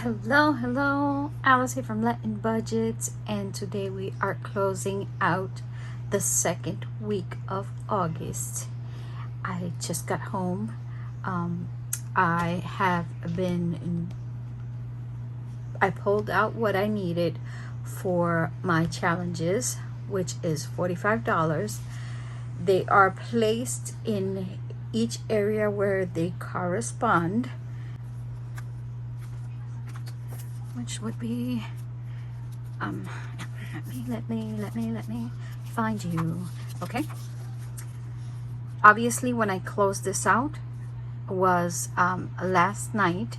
Hello, Alice here from Latin Budgets, and today we are closing out the second week of August. I just got home. I pulled out what I needed for my challenges, which is $45. They are placed in each area where they correspond, which would be let me find you. Okay, obviously when I closed this out was last night.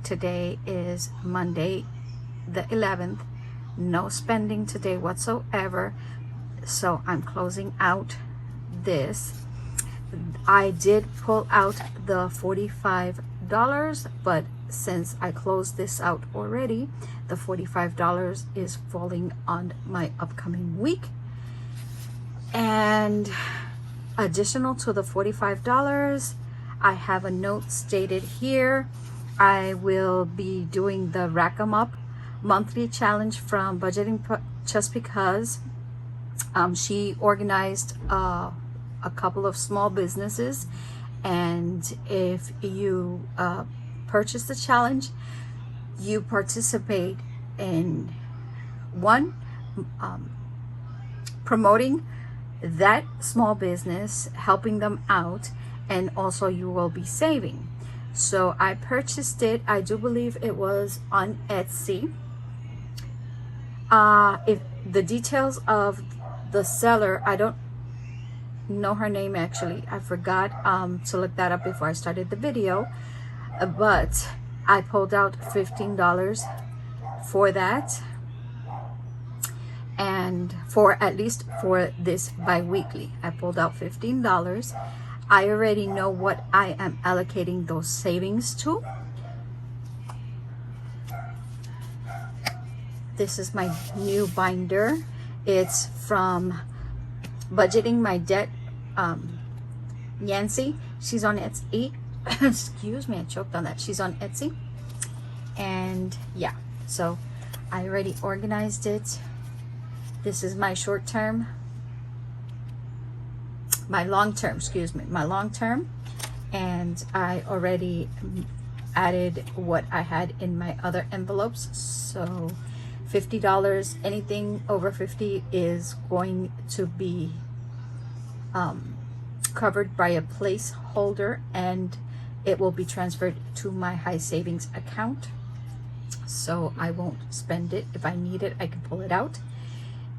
Today is Monday the 11th. No spending today whatsoever, so I'm closing out this. I did pull out the $45, but since I closed this out already, the $45 is falling on my upcoming week. And additional to the $45, I have a note stated here. I will be doing the Rack 'em Up monthly challenge from Budgeting Just Because. She organized a couple of small businesses, and if you purchase the challenge, you participate in one, promoting that small business, helping them out, and also you will be saving. So I purchased it. I do believe it was on Etsy. If the details of the seller, I don't know her name actually. I forgot to look that up before I started the video, but I pulled out $15 for that, and for at least for this bi-weekly I pulled out $15. I already know what I am allocating those savings to. This is my new binder. It's from Budgeting My Debt, Yancy. She's on Etsy. Excuse me, I choked on that. She's on Etsy. And yeah, so I already organized it. This is my short term, my long term, and I already added what I had in my other envelopes. So $50, anything over 50 is going to be covered by a placeholder, and it will be transferred to my high savings account, so I won't spend it. If I need it, I can pull it out.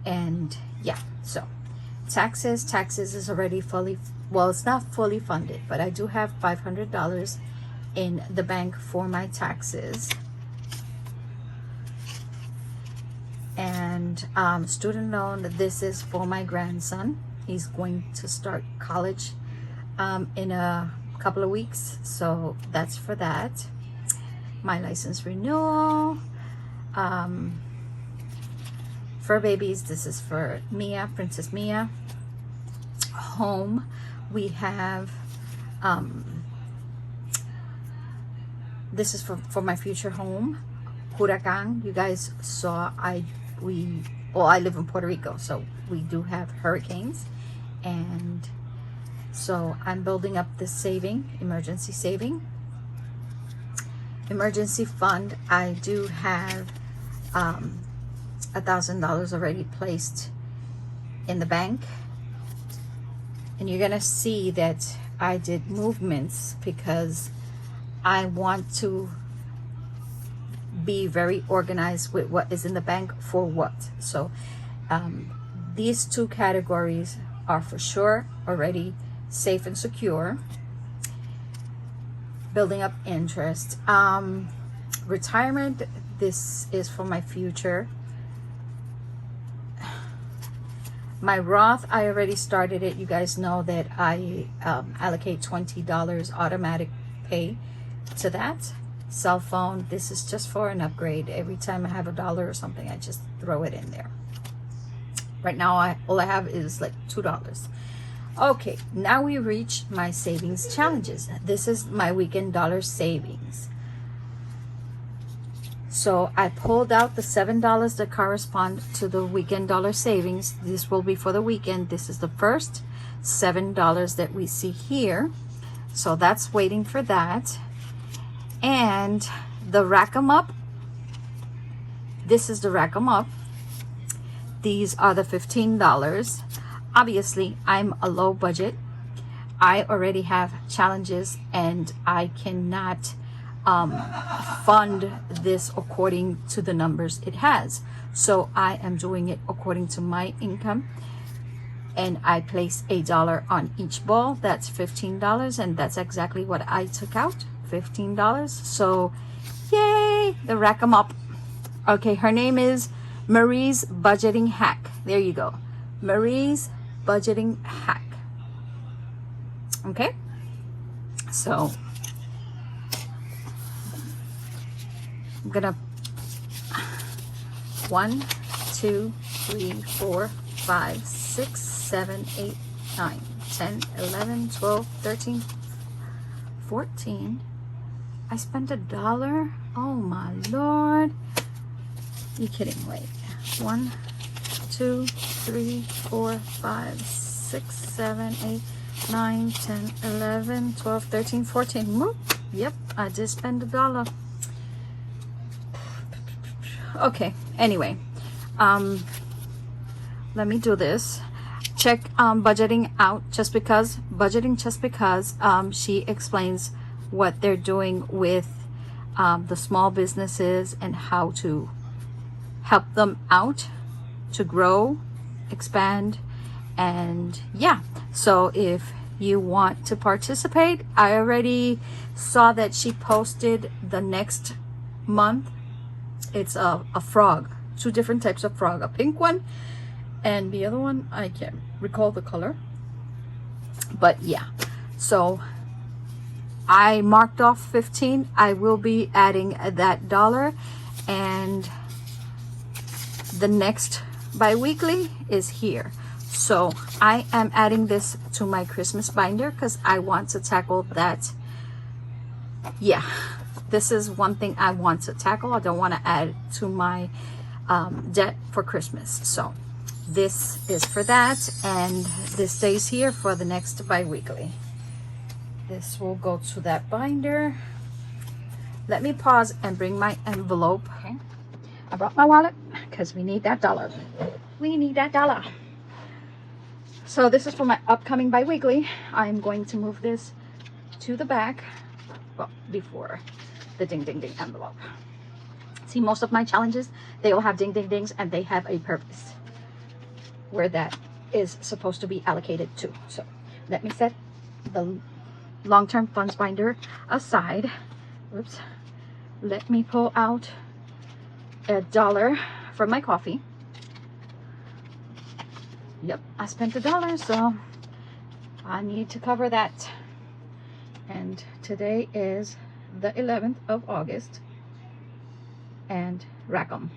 And yeah, so taxes is already fully, well, it's not fully funded, but I do have $500 in the bank for my taxes. And student loan, this is for my grandson. He's going to start college in a couple of weeks, so that's for that. My license renewal, fur babies, this is for Mia, Princess Mia. Home, we have this is for my future home, Huracan. You guys saw I live in Puerto Rico, so we do have hurricanes, and so I'm building up this emergency saving. Emergency fund, I do have $1,000 already placed in the bank, and you're gonna see that I did movements because I want to be very organized with what is in the bank for what. So these two categories are for sure already safe and secure. Building up interest. Retirement, this is for my future. My Roth, I already started it. You guys know that I allocate $20 automatic pay to that. Cell phone, this is just for an upgrade. Every time I have $1 or something, I just throw it in there. Right now, all I have is like $2. Okay, now we reach my savings challenges. This is my weekend dollar savings. So I pulled out the $7 that correspond to the weekend dollar savings. This will be for the weekend. This is the first $7 that we see here. So that's waiting for that. And the rack 'em up, this is the rack 'em up. These are the $15. Obviously, I'm a low budget. I already have challenges and I cannot fund this according to the numbers it has. So I am doing it according to my income, and I place $1 on each ball. That's $15, and that's exactly what I took out, $15. So yay, the rack 'em up. Okay, her name is Marie's Budgeting Hack. There you go, Marie's Budgeting Hack. Okay, so I'm gonna 1, 2, 3, 4, 5, 6, 7, 8, 9, 10, 11, 12, 13, 14. I spent $1. Oh my Lord. You kidding? Wait. 1, 2, 3, 4, 5, 6, 7, 8, 9, 10, 11, 12, 13, 14. Whoop. Yep, I did spend $1. Okay, anyway, let me do this. Check budgeting out just because she explains what they're doing with the small businesses and how to help them out to grow, expand, and yeah. So if you want to participate, I already saw that she posted the next month. It's a frog, 2 different types of frog, a pink one and the other one I can't recall the color, but yeah. So I marked off 15. I will be adding that $1, and the next bi-weekly is here. So I am adding this to my Christmas binder because I want to tackle that. Yeah, this is one thing I want to tackle. I don't want to add to my debt for Christmas. So this is for that, and this stays here for the next bi-weekly. This will go to that binder. Let me pause and bring my envelope. Okay, I brought my wallet because we need that $1. We need that $1. So this is for my upcoming bi-weekly. I'm going to move this to the back, well, before the ding ding ding envelope. See, most of my challenges, they all have ding ding dings, and they have a purpose where that is supposed to be allocated to. So let me set the long-term funds binder aside. Oops. Let me pull out $1 for my coffee. Yep, I spent $1, so I need to cover that. And today is the 11th of August, and rack 'em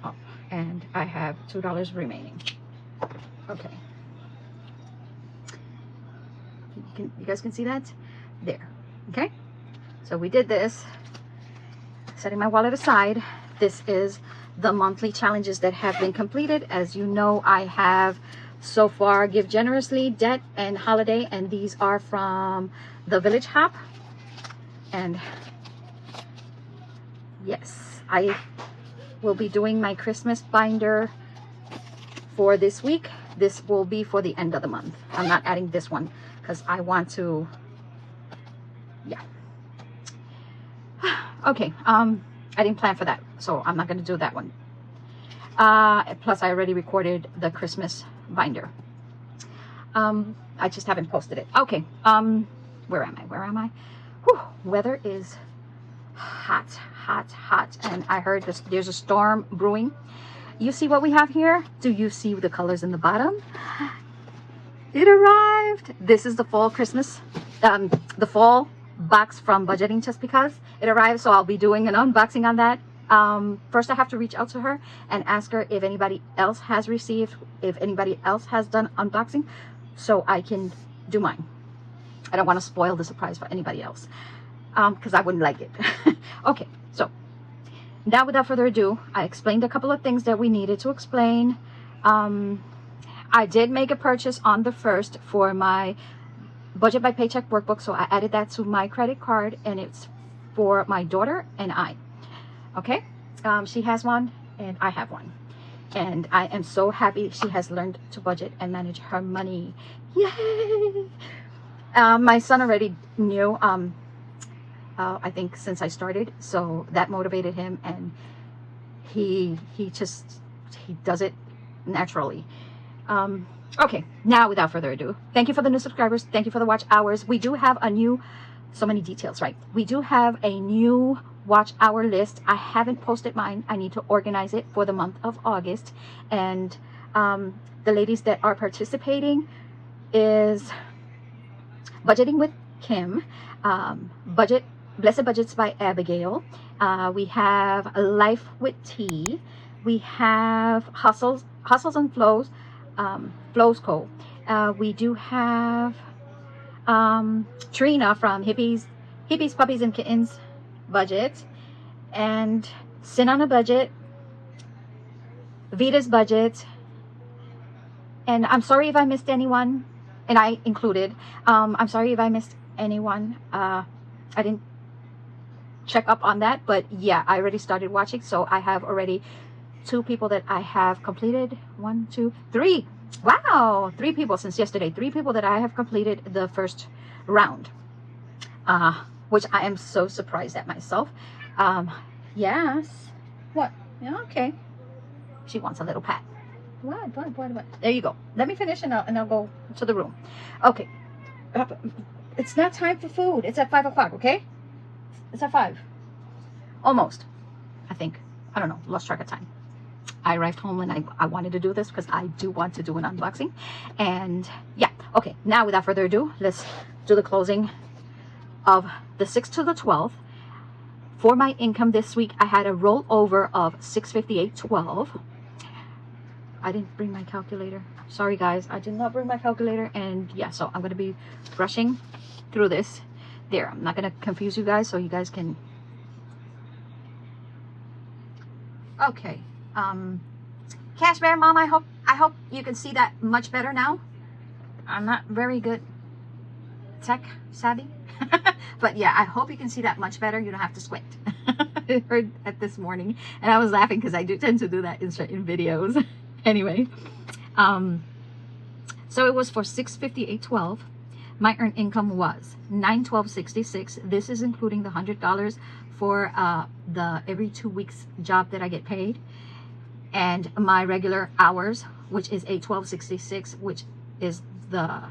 up, and I have $2 remaining. Okay, you guys can see that there. Okay, so we did this, setting my wallet aside. This is the monthly challenges that have been completed. As you know, I have so far Give Generously, Debt, and Holiday, and these are from the Village Hop. And yes, I will be doing my Christmas binder for this week. This will be for the end of the month. I'm not adding this one because I want to, yeah. Okay, I didn't plan for that, so I'm not going to do that one. Plus, I already recorded the Christmas binder. I just haven't posted it. Okay, where am I? Whew, weather is hot, and I heard there's a storm brewing. You see what we have here? Do you see the colors in the bottom? It arrived. This is the fall Christmas, the fall box from Budgeting Just Because. It arrived, so I'll be doing an unboxing on that. First I have to reach out to her and ask her if anybody else has received, if anybody else has done unboxing, so I can do mine. I don't want to spoil the surprise for anybody else. because I wouldn't like it. Okay, so now without further ado, I explained a couple of things that we needed to explain. I did make a purchase on the 1st for my budget by paycheck workbook, so I added that to my credit card, and it's for my daughter and I. Okay, she has one and I have one, and I am so happy she has learned to budget and manage her money. Yay! My son already knew, I think, since I started, so that motivated him, and he does it naturally. Okay, now without further ado, thank you for the new subscribers. Thank you for the watch hours. We do have a new, so many details, right? We do have a new watch hour list. I haven't posted mine. I need to organize it for the month of August. And the ladies that are participating is Budgeting with Kim, Blessed Budgets by Abigail. We have Life with T. We have Hustles and Flows. Flows Co. We do have Trina from Hippies, Puppies and Kittens Budget, and Sin on a Budget, Vita's Budget, and I'm sorry if I missed anyone, and I included. I'm sorry if I missed anyone. I didn't check up on that, but yeah, I already started watching, so I have already 2 people that I have completed. 1, 2, 3. Wow, 3 people since yesterday. 3 people that I have completed the first round, which I am so surprised at myself. Yes. What? Yeah, okay. She wants a little pat. What? There you go. Let me finish and I'll go to the room. Okay. It's not time for food. It's at 5 o'clock, okay? It's at 5. Almost, I think. I don't know. Lost track of time. I arrived home and I wanted to do this because I do want to do an unboxing. And yeah, okay, now without further ado, let's do the closing of the 6th to the 12th. For my income this week, I had a rollover of $658.12. I didn't bring my calculator. Sorry guys, I did not bring my calculator. And yeah, so I'm going to be brushing through this. There, I'm not going to confuse you guys, so you guys can... Okay. Cash Bear Mom, I hope you can see that much better now. I'm not very good tech savvy. But yeah, I hope you can see that much better. You don't have to squint. I heard that this morning and I was laughing because I do tend to do that in videos. Anyway, so it was for $658.12. My earned income was $912.66. This is including the $100 for the every 2 weeks job that I get paid, and my regular hours, which is $812.66, which is the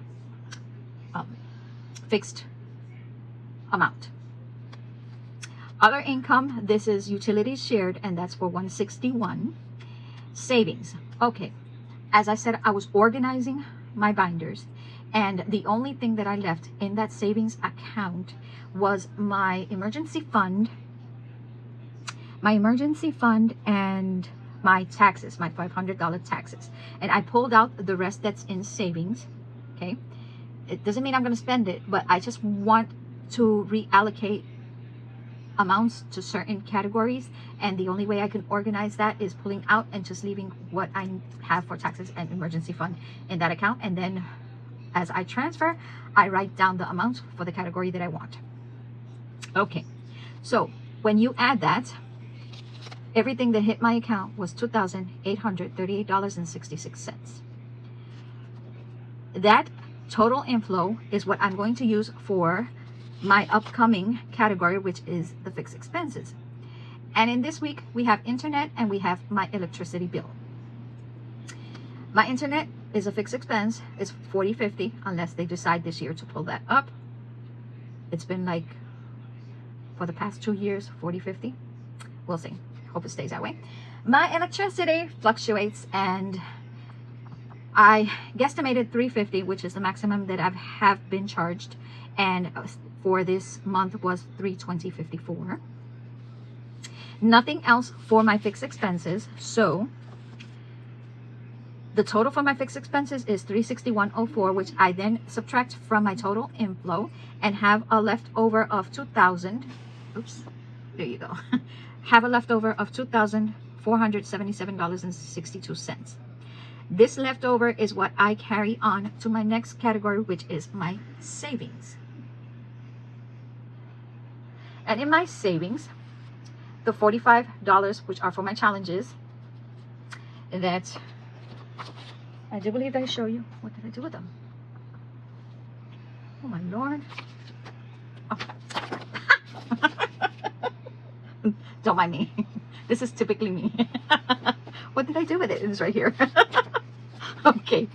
fixed amount. Other income, this is utilities shared, and that's for $161. Savings, okay, as I said, I was organizing my binders, and the only thing that I left in that savings account was my emergency fund and my taxes, my $500 taxes. And I pulled out the rest that's in savings, okay? It doesn't mean I'm going to spend it, but I just want to reallocate amounts to certain categories, and the only way I can organize that is pulling out and just leaving what I have for taxes and emergency fund in that account. And then as I transfer, I write down the amount for the category that I want. Okay, so when you add that, everything that hit my account was $2,838.66. That total inflow is what I'm going to use for my upcoming category, which is the fixed expenses. And in this week, we have internet and we have my electricity bill. My internet is a fixed expense. It's $40.50 unless they decide this year to pull that up. It's been like for the past 2 years, $40.50. We'll see. Hope it stays that way. My electricity fluctuates, and I guesstimated $350, which is the maximum that I have been charged, and for this month was $320.54. Nothing else for my fixed expenses, so The total for my fixed expenses is $361.04, which I then subtract from my total inflow and have a leftover of $2,000. Oops, there you go. Have a leftover of $2,477.62. This leftover is what I carry on to my next category, which is my savings. And in my savings, the $45, which are for my challenges, that I do believe I show you. What did I do with them? Oh my Lord. Oh. Don't mind me. This is typically me. What did I do with it? It's right here. Okay.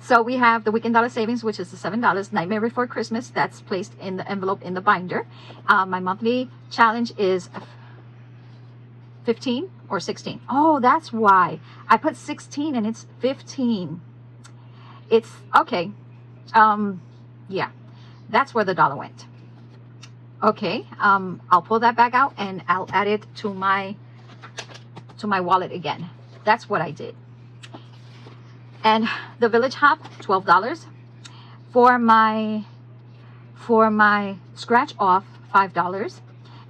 So we have the weekend dollar savings, which is the $7. Nightmare Before Christmas. That's placed in the envelope in the binder. My monthly challenge is 15 or 16. Oh, that's why I put 16 and it's 15. It's okay. Yeah, that's where the dollar went. Okay. I'll pull that back out and I'll add it to my wallet again. That's what I did. And the Village Hop, $12. For my scratch off, $5.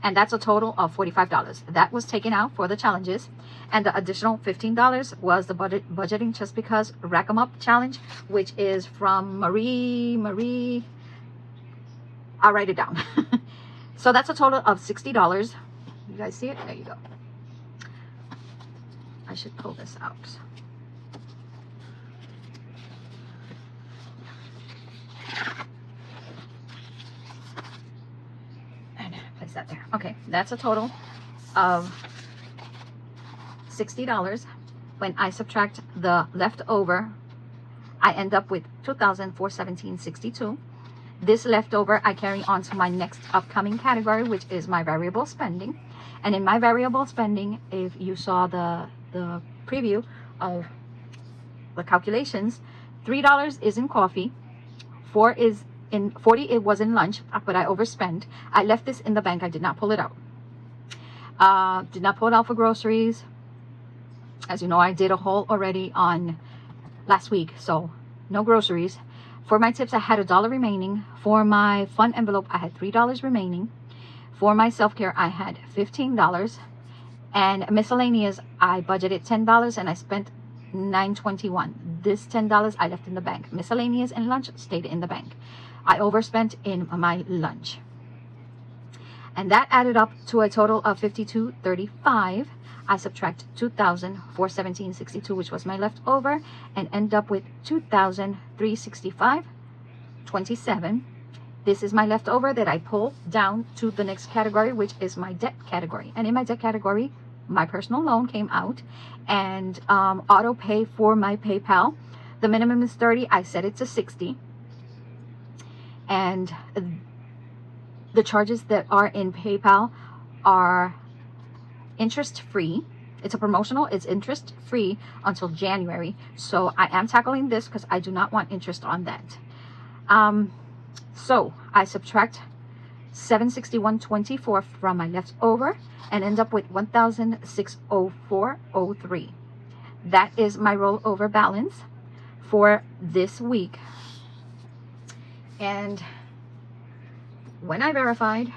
And that's a total of $45. That was taken out for the challenges. And the additional $15 was the budgeting just because rack 'em up challenge, which is from Marie. I'll write it down. So that's a total of $60. You guys see it? There you go. I should pull this out. Place that there. Okay, that's a total of $60. When I subtract the leftover, I end up with $2,417.62. This leftover I carry on to my next upcoming category, which is my variable spending. And in my variable spending, if you saw the preview of the calculations, $3 is in coffee, 4 is in 40 it was in lunch, but I overspent. I left this in the bank. I did not pull it out. Did not pull it out for groceries. As you know, I did a haul already on last week, so no groceries. For my tips, I had $1 remaining. For my fun envelope, I had $3 remaining. For my self-care, I had $15. And miscellaneous, I budgeted $10 and I spent $9.21. This $10 I left in the bank. Miscellaneous and lunch stayed in the bank. I overspent in my lunch. And that added up to a total of $52.35. I subtract $2,417.62, which was my leftover, and end up with $2,365.27. This is my leftover that I pull down to the next category, which is my debt category. And in my debt category, my personal loan came out, and auto pay for my PayPal. The minimum is 30. I set it to 60. And the charges that are in PayPal are interest free. It's a promotional, it's interest free until January. So I am tackling this because I do not want interest on that. So I subtract $761.24 from my leftover and end up with $1,604.03. That is my rollover balance for this week. And when I verified,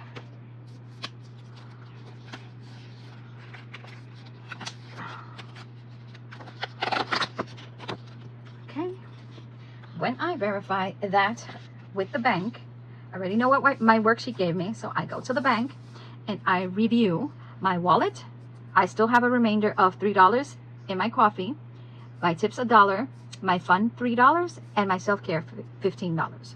that with the bank, I already know what my worksheet gave me, so I go to the bank and I review my wallet. I still have a remainder of $3 in my coffee, my tips $1, my fun $3, and my self-care $15.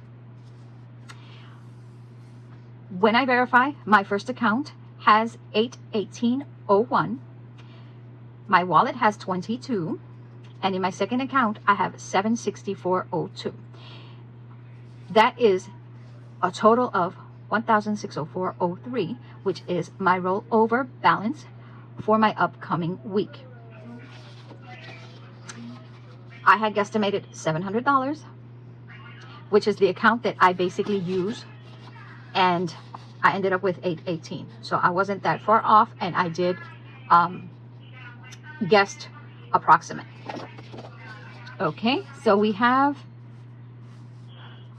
When I verify, my first account has $818.01. My wallet has $22, and in my second account I have $764.02. That is a total of $1,604.03, which is my rollover balance for my upcoming week. I had guesstimated $700, which is the account that I basically use, and I ended up with $818. So I wasn't that far off, and I did guessed approximate. Okay, so we have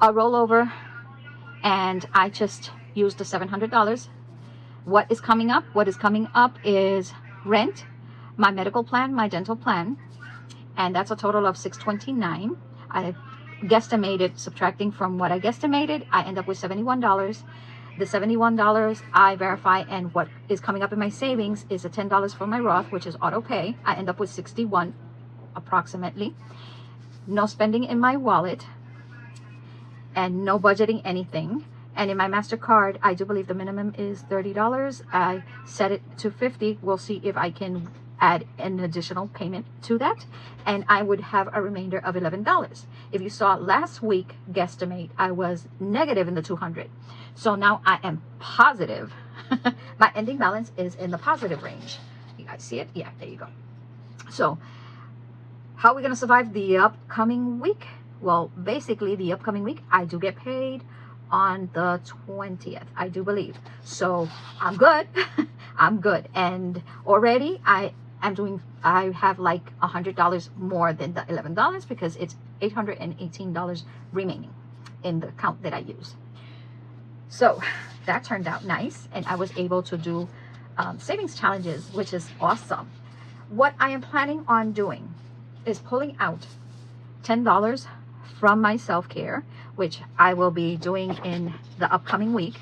a rollover, and I just used the $700. What is coming up? What is coming up is rent, my medical plan, my dental plan, and that's a total of $629. I guesstimated, subtracting from what I guesstimated, I end up with $71. The $71 I verify, and what is coming up in my savings is a $10 for my Roth, which is auto pay. I end up with 61 approximately. No spending in my wallet and no budgeting anything. And in my MasterCard, I do believe the minimum is $30. I set it to $50. We'll see if I can add an additional payment to that, and I would have a remainder of $11. If you saw last week guesstimate, I was negative in the 200. So now I am positive. My ending balance is in the positive range. You guys see it? Yeah, there you go. So how are we going to survive the upcoming week? Well, basically the upcoming week, I do get paid on the 20th, I do believe. So I'm good. I'm good. And already I have like $100 more than the $11 because it's $818 remaining in the account that I use. So that turned out nice, and I was able to do savings challenges, which is awesome. What I am planning on doing is pulling out $10 from my self-care, which I will be doing in the upcoming week.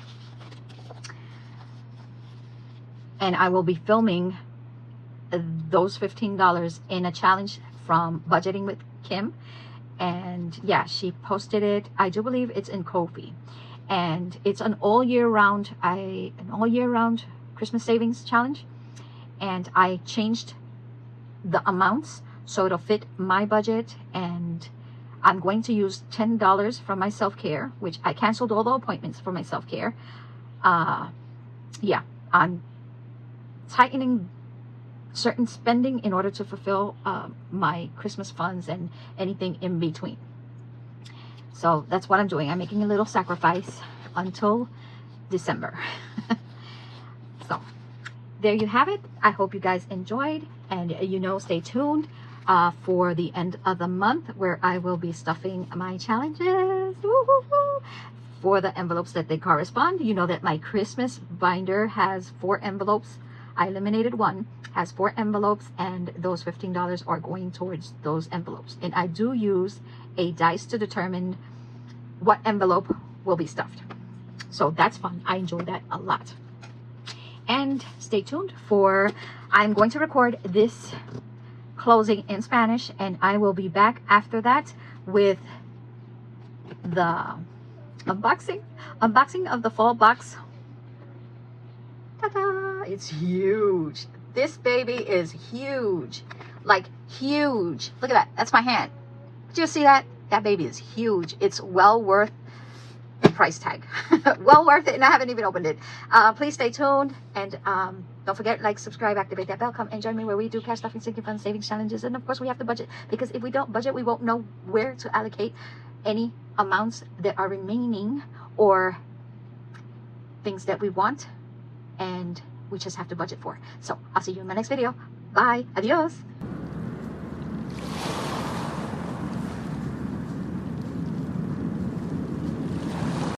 And I will be filming those $15 in a challenge from Budgeting with Kim. And yeah, she posted it. I do believe it's in Ko-fi. And it's an all year round Christmas savings challenge. And I changed the amounts so it'll fit my budget, and I'm going to use $10 from my self-care, which I canceled all the appointments for my self-care. Yeah, I'm tightening certain spending in order to fulfill my Christmas funds and anything in between. So that's what I'm doing. I'm making a little sacrifice until December. So there you have it. I hope you guys enjoyed, and stay tuned for the end of the month, where I will be stuffing my challenges for the envelopes that they correspond. You know that my Christmas binder has 4 envelopes. I eliminated one, has 4 envelopes, and those $15 are going towards those envelopes. And I do use a dice to determine what envelope will be stuffed. So that's fun. I enjoy that a lot. And stay tuned for, I'm going to record this closing in Spanish, and I will be back after that with the unboxing of the fall box. Ta-da! It's huge. This baby is huge, like huge. Look at that. That's my hand. Did you see that? That baby is huge. It's well worth the price tag. Well worth it, and I haven't even opened it. Please stay tuned, and don't forget, like, subscribe, activate that bell, come and join me where we do cash stuffing, sinking funds, savings challenges, and of course we have to budget, because if we don't budget, we won't know where to allocate any amounts that are remaining or things that we want, and we just have to budget for. So I'll see you in my next video. Bye. Adios.